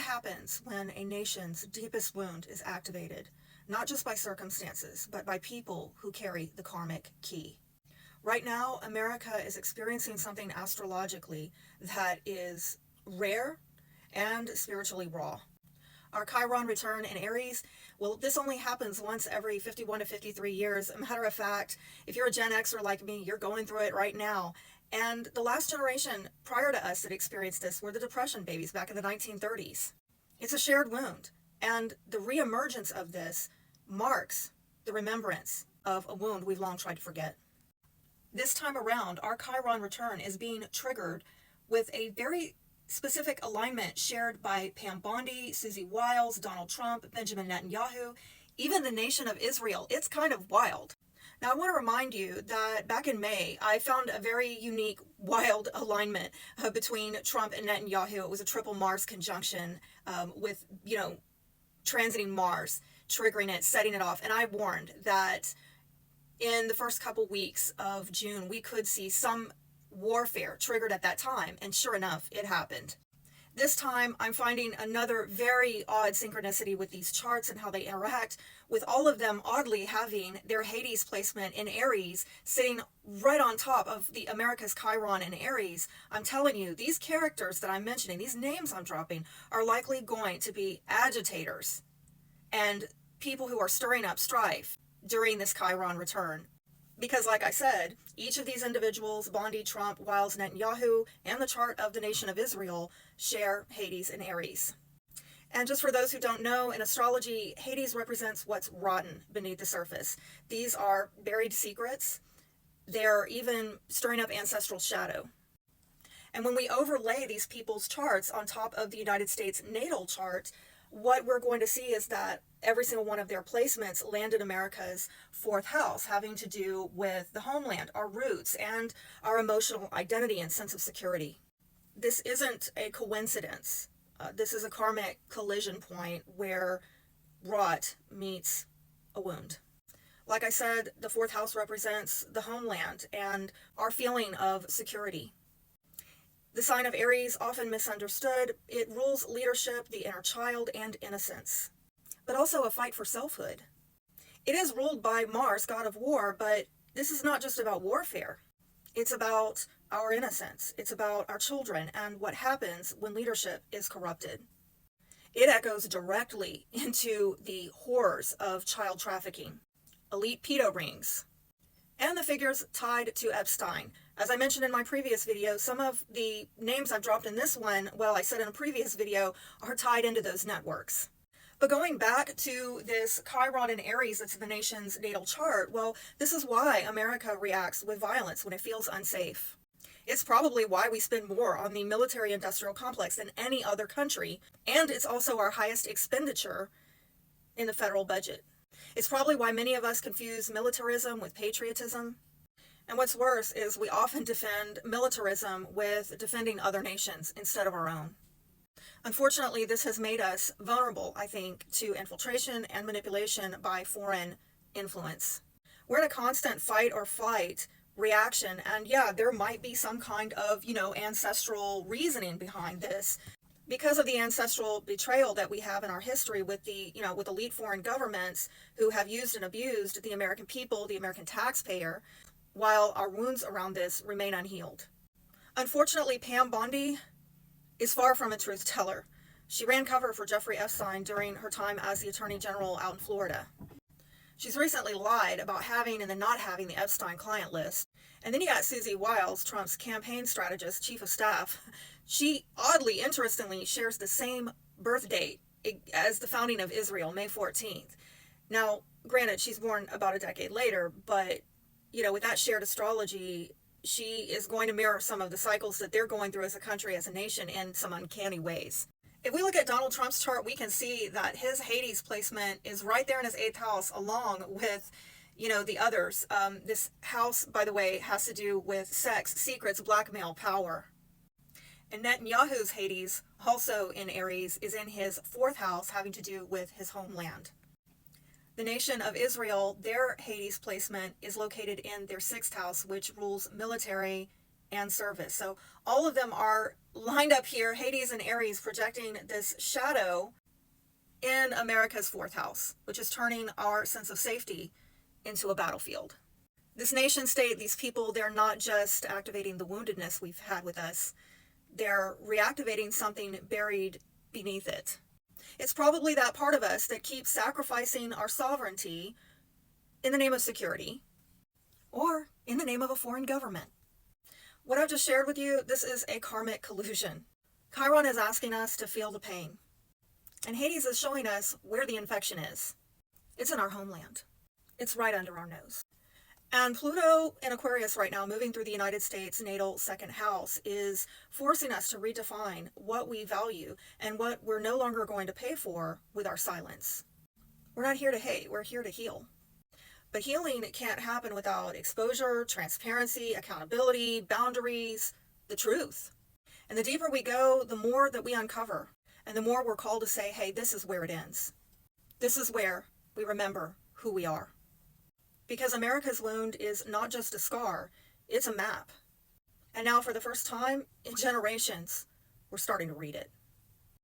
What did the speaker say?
happens when a nation's deepest wound is activated, not just by circumstances, but by people who carry the karmic key. Right now, America is experiencing something astrologically that is rare and spiritually raw. Our Chiron return in Aries, well, this only happens once every 51 to 53 years. A matter of fact, if you're a Gen Xer like me, you're going through it right now. And the last generation prior to us that experienced this were the Depression babies back in the 1930s. It's a shared wound. And the reemergence of this marks the remembrance of a wound we've long tried to forget. This time around, our Chiron return is being triggered with a very specific alignment shared by Pam Bondi, Susie Wiles, Donald Trump, Benjamin Netanyahu, even the nation of Israel. It's kind of wild. Now, I want to remind you that back in May, I found a very unique, wild alignment between Trump and Netanyahu. It was a triple Mars conjunction with, transiting Mars, triggering it, setting it off. And I warned that in the first couple weeks of June, we could see some warfare triggered at that time, and sure enough, it happened. This time, I'm finding another very odd synchronicity with these charts and how they interact, with all of them oddly having their Hades placement in Aries sitting right on top of the America's Chiron in Aries. I'm telling you, these characters that I'm mentioning, these names I'm dropping, are likely going to be agitators and people who are stirring up strife during this Chiron return. Because like I said, each of these individuals, Bondi, Trump, Wiles, Netanyahu, and the chart of the nation of Israel, share Hades in Aries. And just for those who don't know, in astrology, Hades represents what's rotten beneath the surface. These are buried secrets. They're even stirring up ancestral shadow. And when we overlay these people's charts on top of the United States natal chart, what we're going to see is that every single one of their placements land in America's fourth house, having to do with the homeland, our roots, and our emotional identity and sense of security. This isn't a coincidence. This is a karmic collision point where rot meets a wound. Like I said, the fourth house represents the homeland and our feeling of security. The sign of Aries, often misunderstood, it rules leadership, the inner child, and innocence, but also a fight for selfhood. It is ruled by Mars, god of war, but this is not just about warfare. It's about our innocence. It's about our children and what happens when leadership is corrupted. It echoes directly into the horrors of child trafficking, elite pedo rings, and the figures tied to Epstein. As I mentioned in my previous video, some of the names I've dropped in this one, well, I said in a previous video, are tied into those networks. But going back to this Chiron in Aries that's in the nation's natal chart, well, this is why America reacts with violence when it feels unsafe. It's probably why we spend more on the military-industrial complex than any other country, and it's also our highest expenditure in the federal budget. It's probably why many of us confuse militarism with patriotism. And what's worse is we often defend militarism with defending other nations instead of our own. Unfortunately, this has made us vulnerable, I think, to infiltration and manipulation by foreign influence. We're in a constant fight or flight reaction, and yeah, there might be some kind of, ancestral reasoning behind this. Because of the ancestral betrayal that we have in our history with with elite foreign governments who have used and abused the American people, the American taxpayer, while our wounds around this remain unhealed. Unfortunately, Pam Bondi is far from a truth teller. She ran cover for Jeffrey Epstein during her time as the Attorney General out in Florida. She's recently lied about having and then not having the Epstein client list. And then you got Susie Wiles, Trump's campaign strategist, chief of staff. She, oddly, interestingly, shares the same birth date as the founding of Israel, May 14th. Now, granted, she's born about a decade later, but with that shared astrology, she is going to mirror some of the cycles that they're going through as a country, as a nation, in some uncanny ways. If we look at Donald Trump's chart, we can see that his Hades placement is right there in his 8th house, along with, the others. This house, by the way, has to do with sex, secrets, blackmail, power. And Netanyahu's Hades, also in Aries, is in his 4th house, having to do with his homeland. The nation of Israel, their Hades placement is located in their 6th house, which rules military and service. So all of them are lined up here, Hades and Aries projecting this shadow in America's fourth house, which is turning our sense of safety into a battlefield. This nation state, these people, they're not just activating the woundedness we've had with us, they're reactivating something buried beneath it. It's probably that part of us that keeps sacrificing our sovereignty in the name of security or in the name of a foreign government. What I've just shared with you, this is a karmic collusion. Chiron is asking us to feel the pain, and Hades is showing us where the infection is. It's in our homeland. It's right under our nose. And Pluto in Aquarius right now, moving through the United States natal second house, is forcing us to redefine what we value and what we're no longer going to pay for with our silence. We're not here to hate, we're here to heal. But healing can't happen without exposure, transparency, accountability, boundaries, the truth. And the deeper we go, the more that we uncover, and the more we're called to say, hey, this is where it ends. This is where we remember who we are. Because America's wound is not just a scar, it's a map. And now for the first time in generations, we're starting to read it.